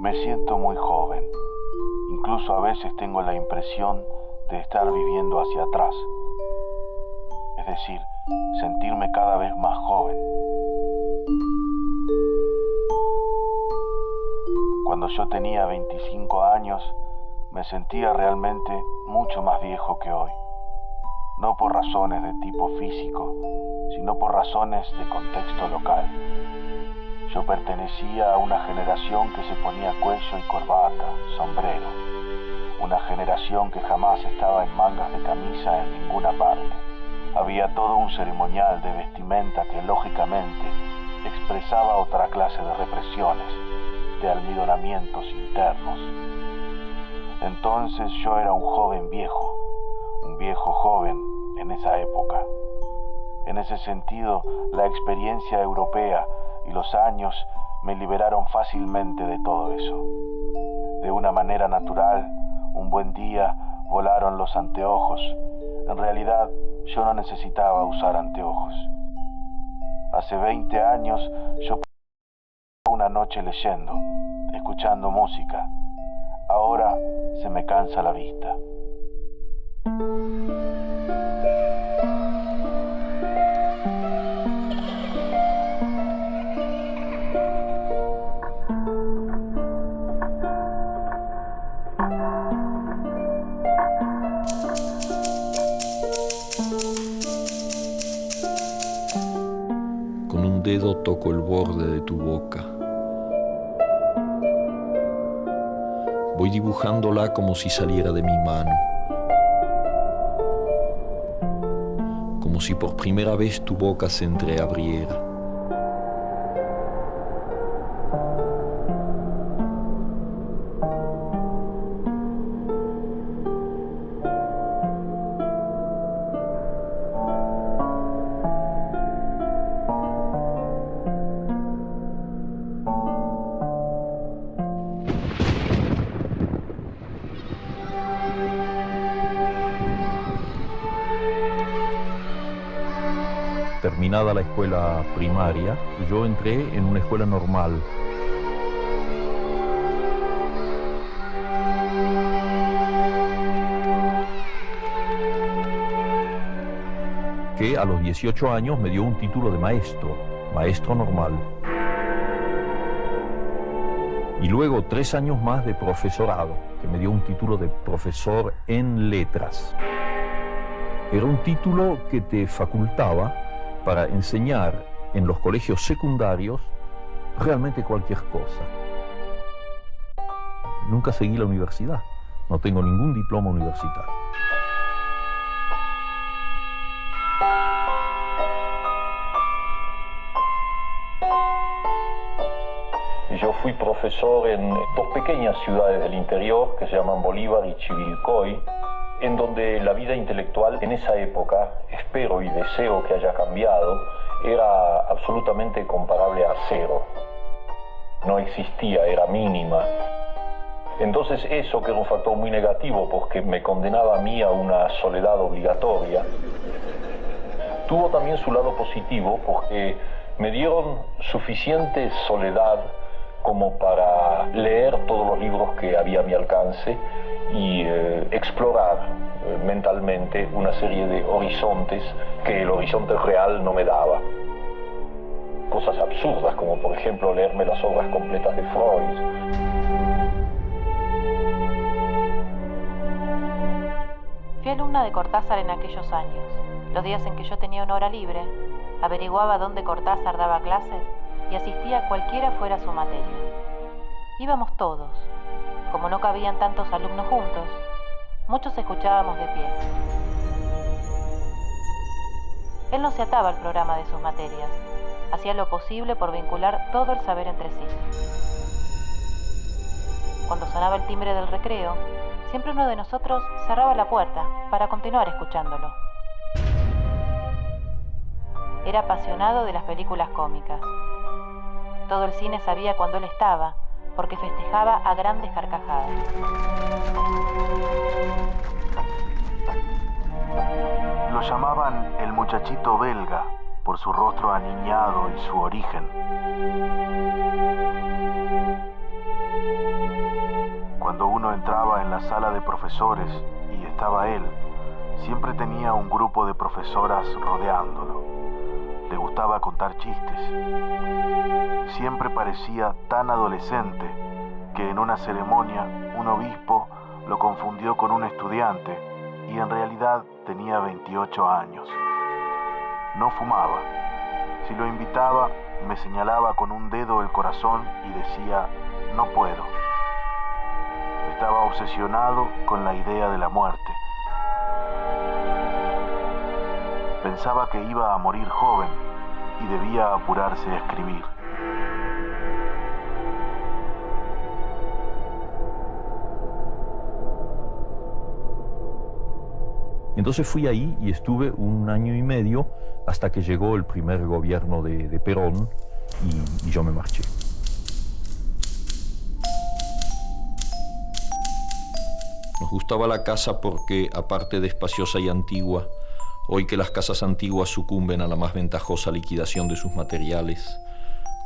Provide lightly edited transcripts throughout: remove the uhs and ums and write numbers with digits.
Me siento muy joven. Incluso a veces tengo la impresión de estar viviendo hacia atrás. Es decir, sentirme cada vez más joven. Cuando yo tenía 25 años, me sentía realmente mucho más viejo que hoy. No por razones de tipo físico, sino por razones de contexto local. Yo pertenecía a una generación que se ponía cuello y corbata, sombrero. Una generación que jamás estaba en mangas de camisa en ninguna parte. Había todo un ceremonial de vestimenta que lógicamente expresaba otra clase de represiones, de almidonamientos internos. Entonces yo era un viejo joven en esa época. En ese sentido, la experiencia europea y los años me liberaron fácilmente de todo eso. De una manera natural, un buen día volaron los anteojos. En realidad, yo no necesitaba usar anteojos. Hace 20 años, yo pasaba una noche leyendo, escuchando música. Ahora se me cansa la vista. Con un dedo toco el borde de tu boca. Voy dibujándola como si saliera de mi mano. Como si por primera vez tu boca se entreabriera. Terminada la escuela primaria, yo entré en una escuela normal. Que a los 18 años me dio un título de maestro normal. Y luego 3 años más de profesorado, que me dio un título de profesor en letras. Era un título que te facultaba para enseñar en los colegios secundarios realmente cualquier cosa. Nunca seguí la universidad, no tengo ningún diploma universitario. Yo fui profesor en 2 pequeñas ciudades del interior que se llaman Bolívar y Chivilcoy, en donde la vida intelectual en esa época, espero y deseo que haya cambiado, era absolutamente comparable a cero. No existía, era mínima. Entonces eso, que era un factor muy negativo porque me condenaba a mí a una soledad obligatoria, tuvo también su lado positivo porque me dieron suficiente soledad como para leer todos los libros que había a mi alcance y explorar mentalmente una serie de horizontes que el horizonte real no me daba. Cosas absurdas como por ejemplo leerme las obras completas de Freud. Fui alumna de Cortázar en aquellos años. Los días en que yo tenía una hora libre, averiguaba dónde Cortázar daba clases y asistía a cualquiera fuera su materia. Íbamos todos. Como no cabían tantos alumnos juntos, muchos escuchábamos de pie. Él no se ataba al programa de sus materias, hacía lo posible por vincular todo el saber entre sí. Cuando sonaba el timbre del recreo, siempre uno de nosotros cerraba la puerta para continuar escuchándolo. Era apasionado de las películas cómicas. Todo el cine sabía cuándo él estaba, porque festejaba a grandes carcajadas. Lo llamaban el muchachito belga por su rostro aniñado y su origen. la sala de profesores y estaba él, siempre tenía un grupo de profesoras rodeándolo. Le gustaba contar chistes. Siempre parecía tan adolescente que en una ceremonia un obispo lo confundió con un estudiante y en realidad tenía 28 años. No fumaba. Si lo invitaba, me señalaba con un dedo el corazón y decía, no puedo. Estaba obsesionado con la idea de la muerte. Pensaba que iba a morir joven y debía apurarse a escribir. Entonces fui ahí y estuve 1 año y medio hasta que llegó el primer gobierno de Perón y yo me marché. Nos gustaba la casa porque, aparte de espaciosa y antigua, hoy que las casas antiguas sucumben a la más ventajosa liquidación de sus materiales,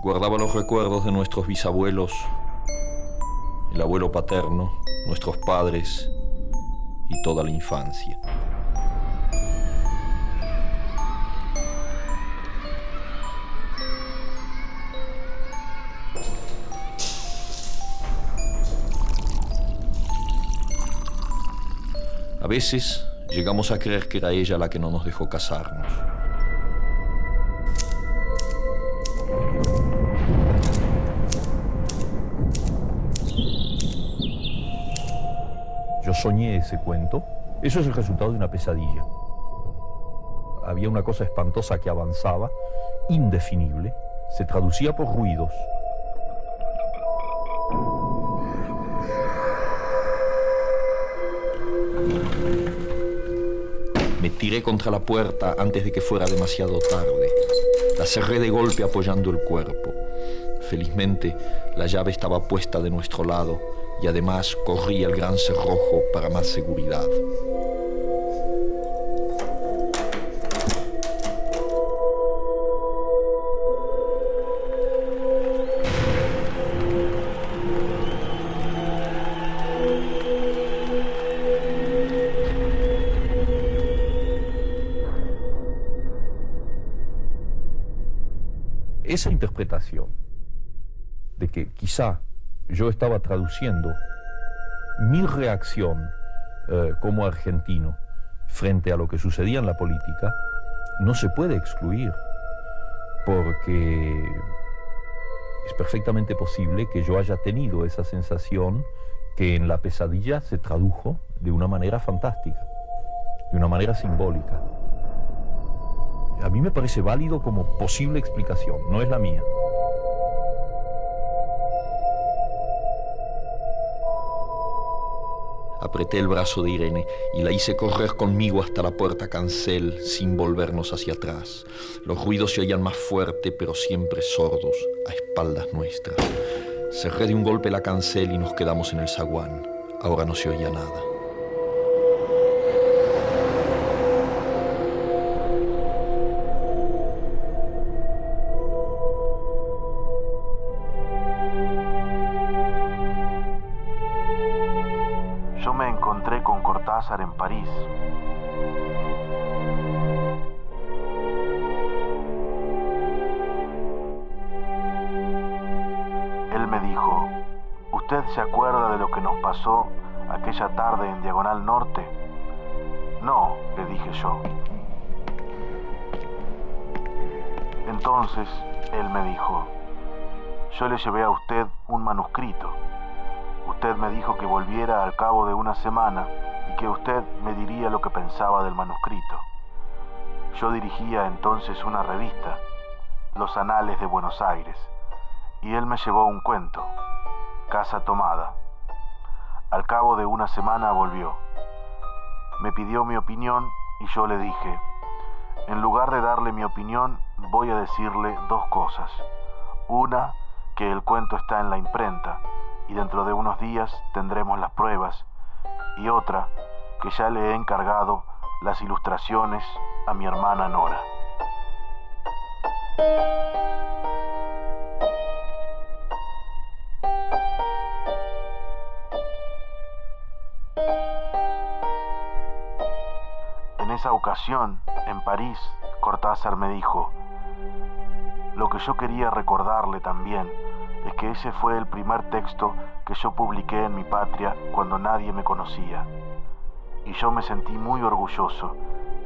guardaba los recuerdos de nuestros bisabuelos, el abuelo paterno, nuestros padres y toda la infancia. A veces llegamos a creer que era ella la que no nos dejó casarnos. Yo soñé ese cuento. Eso es el resultado de una pesadilla. Había una cosa espantosa que avanzaba, indefinible, se traducía por ruidos. Me tiré contra la puerta antes de que fuera demasiado tarde. La cerré de golpe apoyando el cuerpo. Felizmente, la llave estaba puesta de nuestro lado y además corrí el gran cerrojo para más seguridad. Esa interpretación de que quizá yo estaba traduciendo mi reacción como argentino frente a lo que sucedía en la política, no se puede excluir, porque es perfectamente posible que yo haya tenido esa sensación que en la pesadilla se tradujo de una manera fantástica, de una manera simbólica. A mí me parece válido como posible explicación, no es la mía. Apreté el brazo de Irene y la hice correr conmigo hasta la puerta cancel sin volvernos hacia atrás. Los ruidos se oían más fuerte, pero siempre sordos, a espaldas nuestras. Cerré de un golpe la cancel y nos quedamos en el zaguán. Ahora no se oía nada. Yo me encontré con Cortázar en París. Él me dijo, ¿usted se acuerda de lo que nos pasó aquella tarde en Diagonal Norte? No, le dije yo. Entonces, él me dijo, yo le llevé a usted un manuscrito. Usted me dijo que volviera al cabo de una semana y que usted me diría lo que pensaba del manuscrito. Yo dirigía entonces una revista, Los Anales de Buenos Aires, y él me llevó un cuento, Casa Tomada. Al cabo de una semana volvió. Me pidió mi opinión y yo le dije, en lugar de darle mi opinión, voy a decirle 2 cosas. Una, que el cuento está en la imprenta y dentro de unos días tendremos las pruebas. Y otra, que ya le he encargado las ilustraciones a mi hermana Nora. esa ocasión, en París, Cortázar me dijo: lo que yo quería recordarle también es que ese fue el primer texto que yo publiqué en mi patria cuando nadie me conocía. Y yo me sentí muy orgulloso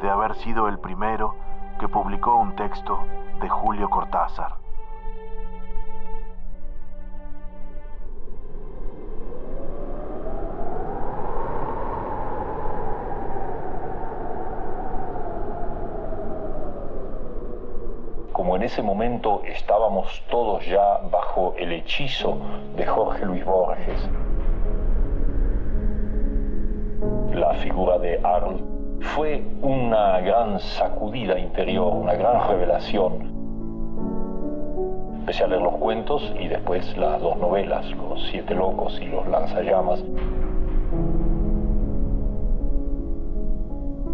de haber sido el primero que publicó un texto de Julio Cortázar. Como en ese momento estábamos todos ya bajo el hechizo de Jorge Luis Borges, la figura de Arlt fue una gran sacudida interior, una gran revelación. Empecé a leer los cuentos y después las dos novelas, Los Siete Locos y Los Lanzallamas.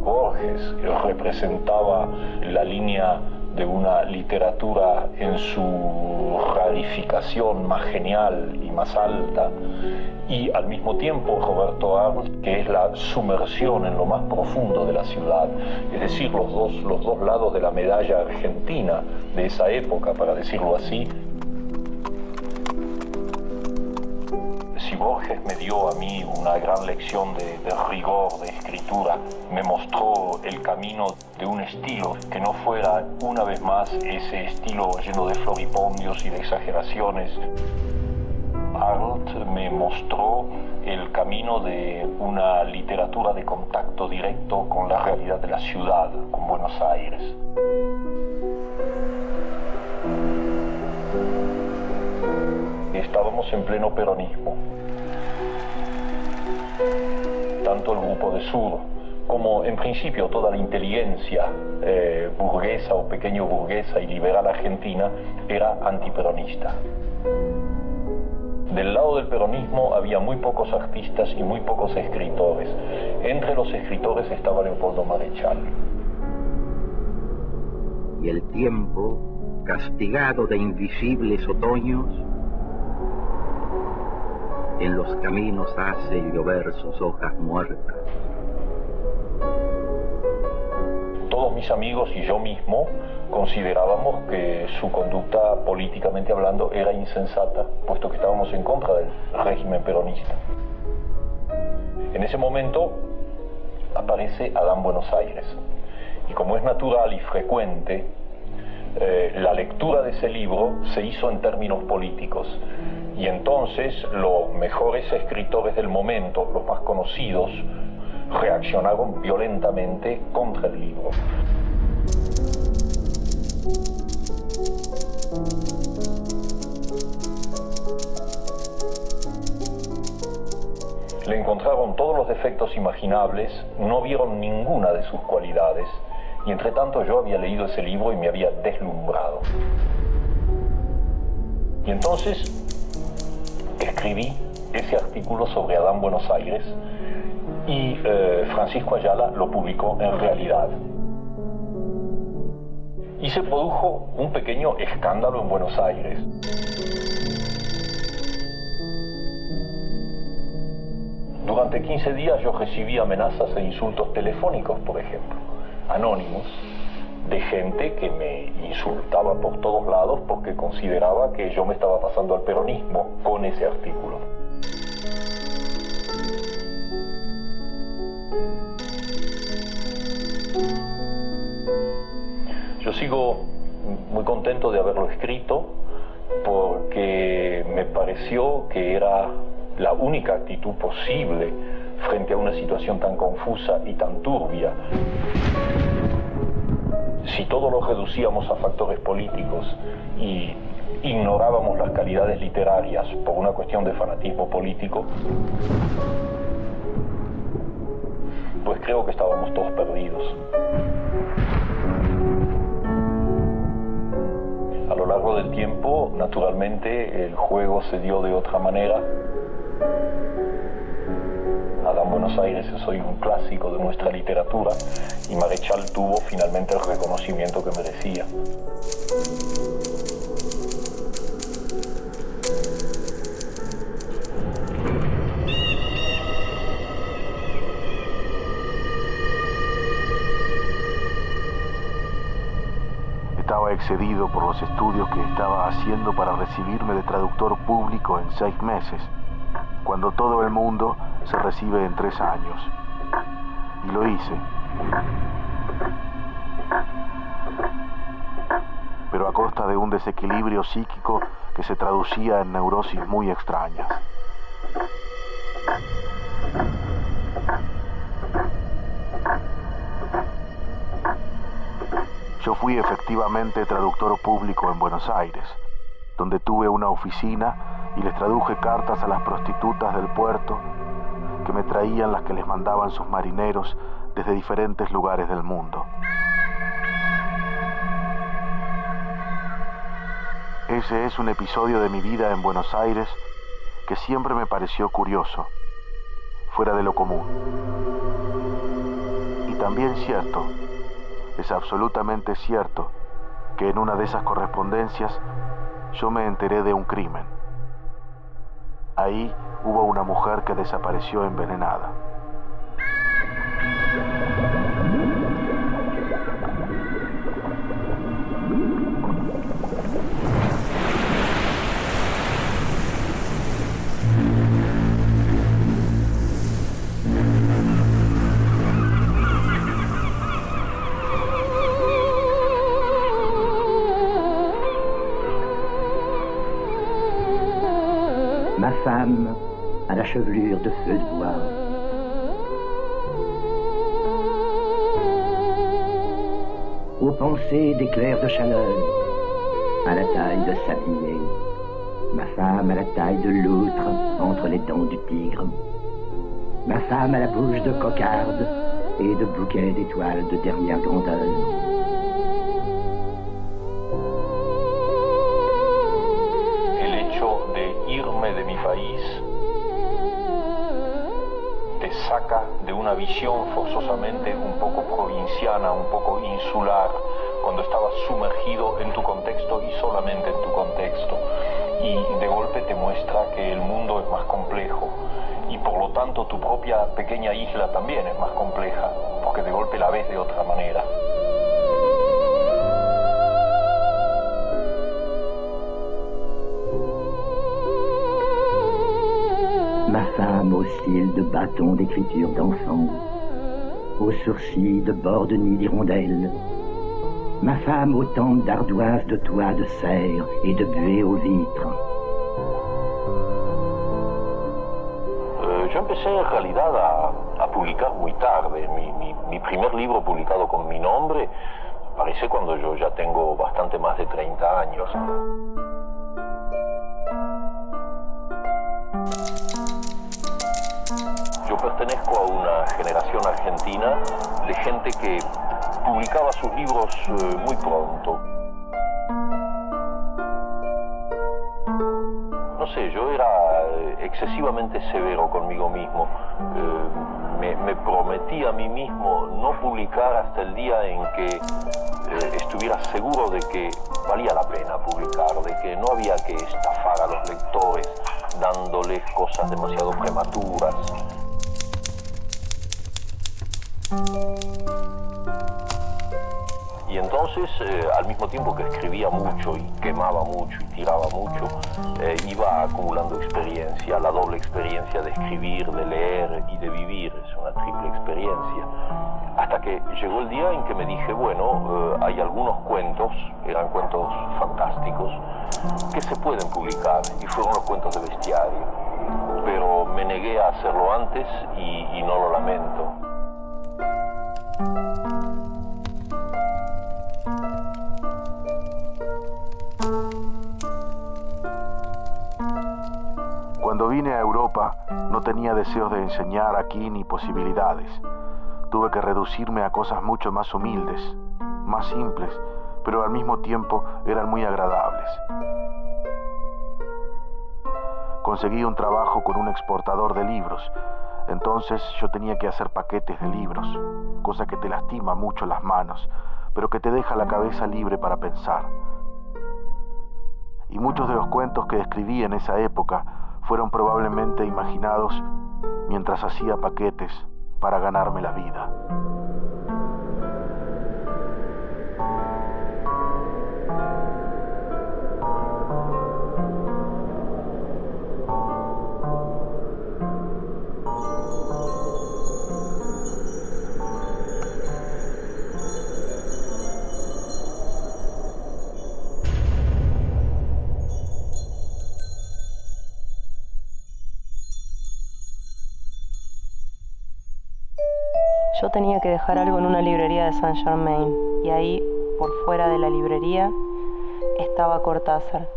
Borges representaba la línea de una literatura en su rarificación más genial y más alta, y al mismo tiempo Roberto Arlt, que es la sumersión en lo más profundo de la ciudad, es decir, los dos lados de la medalla argentina de esa época, para decirlo así. Si Borges me dio a mí una gran lección de rigor, de escritura, me mostró el camino de un estilo que no fuera, una vez más, ese estilo lleno de floripondios y de exageraciones. Arlt me mostró el camino de una literatura de contacto directo con la realidad de la ciudad, con Buenos Aires. Estábamos en pleno peronismo. Tanto el grupo de Sur como en principio toda la inteligencia burguesa o pequeño burguesa y liberal argentina era antiperonista. Del lado del peronismo había muy pocos artistas y muy pocos escritores. Entre los escritores estaba Leopoldo Marechal. Y el tiempo, castigado de invisibles otoños, en los caminos hace llover sus hojas muertas. Todos mis amigos y yo mismo considerábamos que su conducta, políticamente hablando, era insensata, puesto que estábamos en contra del régimen peronista. En ese momento aparece Adán Buenos Aires, y como es natural y frecuente, la lectura de ese libro se hizo en términos políticos. Y entonces los mejores escritores del momento, los más conocidos, reaccionaron violentamente contra el libro. Le encontraron todos los defectos imaginables, no vieron ninguna de sus cualidades, y entre tanto yo había leído ese libro y me había deslumbrado. Y entonces escribí ese artículo sobre Adán Buenos Aires y Francisco Ayala lo publicó en Realidad. Y se produjo un pequeño escándalo en Buenos Aires. Durante 15 días yo recibí amenazas e insultos telefónicos, por ejemplo, anónimos, de gente que me insultaba por todos lados porque consideraba que yo me estaba pasando al peronismo con ese artículo. Yo sigo muy contento de haberlo escrito porque me pareció que era la única actitud posible frente a una situación tan confusa y tan turbia. Si todo lo reducíamos a factores políticos y ignorábamos las calidades literarias por una cuestión de fanatismo político, pues creo que estábamos todos perdidos. A lo largo del tiempo, naturalmente, el juego se dio de otra manera. Adán Buenos Aires es hoy un clásico de nuestra literatura y Marechal tuvo finalmente el reconocimiento que merecía. excedido por los estudios que estaba haciendo para recibirme de traductor público en 6 meses, cuando todo el mundo se recibe en 3 años. Y lo hice. Pero a costa de un desequilibrio psíquico que se traducía en neurosis muy extrañas. Yo fui efectivamente traductor público en Buenos Aires, donde tuve una oficina y les traduje cartas a las prostitutas del puerto que me traían las que les mandaban sus marineros desde diferentes lugares del mundo. Ese es un episodio de mi vida en Buenos Aires que siempre me pareció curioso, fuera de lo común. Y también cierto, es absolutamente cierto, que en una de esas correspondencias yo me enteré de un crimen. Ahí hubo una mujer que desapareció envenenada. Ma femme à la chevelure de feu de bois. Aux pensées d'éclairs de chaleur, à la taille de sablier. Ma femme à la taille de loutre entre les dents du tigre. Ma femme à la bouche de cocarde et de bouquets d'étoiles de dernière grandeur. De mi país te saca de una visión forzosamente un poco provinciana, un poco insular, cuando estabas sumergido en tu contexto y solamente en tu contexto, y de golpe te muestra que el mundo es más complejo y por lo tanto tu propia pequeña isla también es más compleja, porque de golpe la ves de otra manera. Ma femme aux cils de bâton d'écriture d'enfant, aux sourcils de bord de nid d'hirondelle. Ma femme aux tempes d'ardoise de toit de serre et de buée aux vitres. Yo empecé en realidad a publicar muy tarde. Mi primer libro publicado con mi nombre aparece cuando yo ya tengo bastante más de 30 años. Yo pertenezco a una generación argentina de gente que publicaba sus libros muy pronto. No sé, yo era excesivamente severo conmigo mismo. Me prometí a mí mismo no publicar hasta el día en que estuviera seguro de que valía la pena publicar, de que no había que estafar a los lectores dándoles cosas demasiado prematuras. Y entonces, al mismo tiempo que escribía mucho y quemaba mucho y tiraba mucho, iba acumulando experiencia, la doble experiencia de escribir, de leer y de vivir, es una triple experiencia. Hasta que llegó el día en que me dije, bueno, hay algunos cuentos, eran cuentos fantásticos, que se pueden publicar, y fueron los cuentos de Bestiario. Pero me negué a hacerlo antes y no lo lamento. Cuando vine a Europa, no tenía deseos de enseñar aquí ni posibilidades. Tuve que reducirme a cosas mucho más humildes, más simples, pero al mismo tiempo eran muy agradables. Conseguí un trabajo con un exportador de libros. Entonces yo tenía que hacer paquetes de libros, cosa que te lastima mucho las manos, pero que te deja la cabeza libre para pensar. Y muchos de los cuentos que escribí en esa época fueron probablemente imaginados mientras hacía paquetes para ganarme la vida. Yo tenía que dejar algo en una librería de Saint-Germain, y ahí, por fuera de la librería, estaba Cortázar.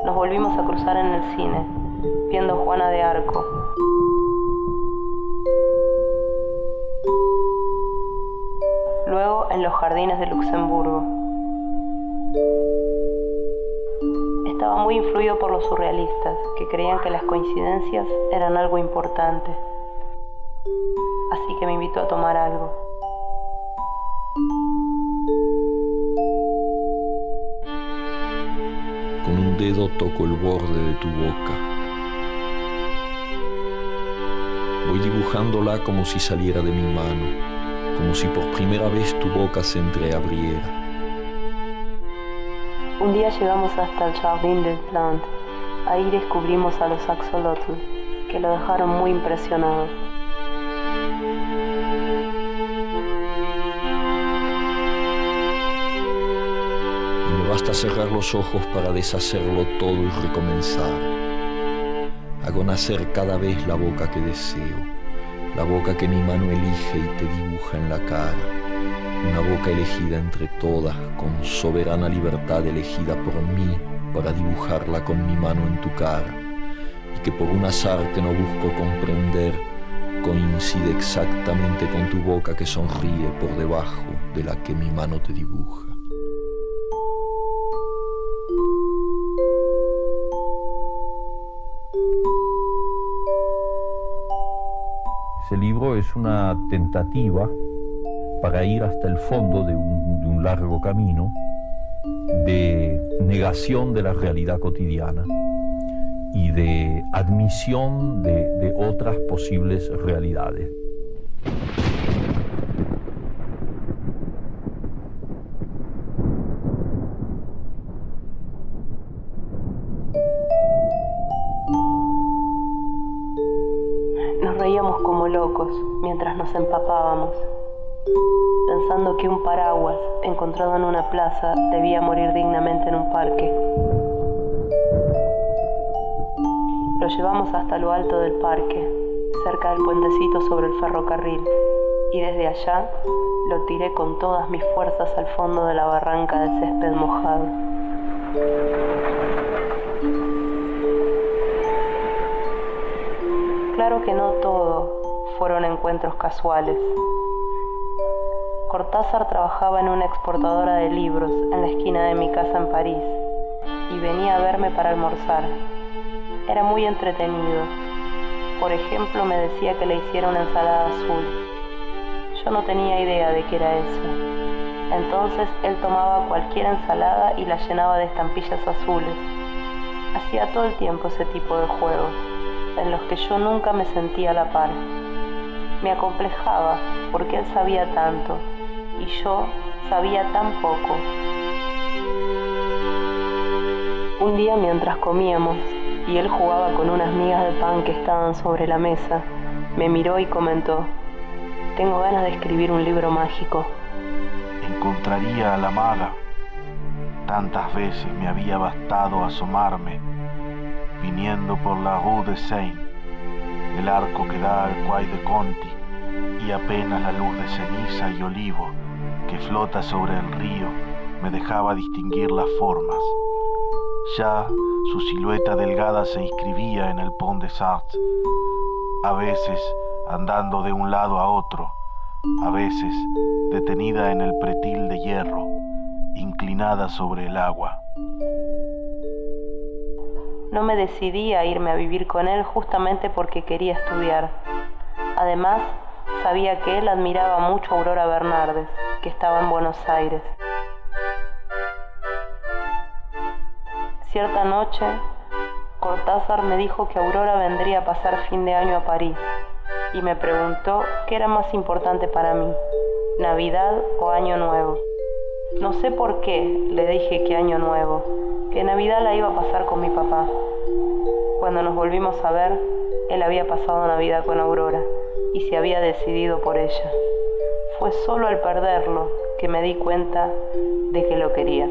Nos volvimos a cruzar en el cine, viendo Juana de Arco. Luego en los jardines de Luxemburgo. Estaba muy influido por los surrealistas, que creían que las coincidencias eran algo importante. Así que me invitó a tomar algo. Con un dedo toco el borde de tu boca. Voy dibujándola como si saliera de mi mano, como si por primera vez tu boca se entreabriera. Un día llegamos hasta el Jardin des Plantes. Ahí descubrimos a los axolotl, que lo dejaron muy impresionado. Y me basta cerrar los ojos para deshacerlo todo y recomenzar. Hago nacer cada vez la boca que deseo, la boca que mi mano elige y te dibuja en la cara. Una boca elegida entre todas, con soberana libertad elegida por mí para dibujarla con mi mano en tu cara, y que por un azar que no busco comprender, coincide exactamente con tu boca que sonríe por debajo de la que mi mano te dibuja. Ese libro es una tentativa para ir hasta el fondo de un largo camino de negación de la realidad cotidiana y de admisión de otras posibles realidades. Nos reíamos como locos mientras nos empapábamos, pensando que un paraguas encontrado en una plaza debía morir dignamente en un parque. Lo llevamos hasta lo alto del parque, cerca del puentecito sobre el ferrocarril, y desde allá lo tiré con todas mis fuerzas al fondo de la barranca de césped mojado. Claro que no todo fueron encuentros casuales. Cortázar trabajaba en una exportadora de libros en la esquina de mi casa en París y venía a verme para almorzar. Era muy entretenido. Por ejemplo, me decía que le hiciera una ensalada azul. Yo no tenía idea de qué era eso. Entonces él tomaba cualquier ensalada y la llenaba de estampillas azules. Hacía todo el tiempo ese tipo de juegos, en los que yo nunca me sentía a la par. Me acomplejaba porque él sabía tanto y yo sabía tan poco. Un día mientras comíamos y él jugaba con unas migas de pan que estaban sobre la mesa, me miró y comentó: tengo ganas de escribir un libro mágico. Encontraría a la maga. Tantas veces me había bastado asomarme, viniendo por la Rue de Seine, el arco que da al Quai de Conti, y apenas la luz de ceniza y olivo que flota sobre el río me dejaba distinguir las formas. Ya su silueta delgada se inscribía en el Pont des Arts, a veces andando de un lado a otro, a veces detenida en el pretil de hierro, inclinada sobre el agua. No me decidí a irme a vivir con él justamente porque quería estudiar. Además, sabía que él admiraba mucho a Aurora Bernardes, que estaba en Buenos Aires. Cierta noche, Cortázar me dijo que Aurora vendría a pasar fin de año a París y me preguntó qué era más importante para mí, Navidad o Año Nuevo. No sé por qué le dije que Año Nuevo, que Navidad la iba a pasar con mi papá. Cuando nos volvimos a ver, él había pasado Navidad con Aurora y se había decidido por ella. Fue solo al perderlo que me di cuenta de que lo quería.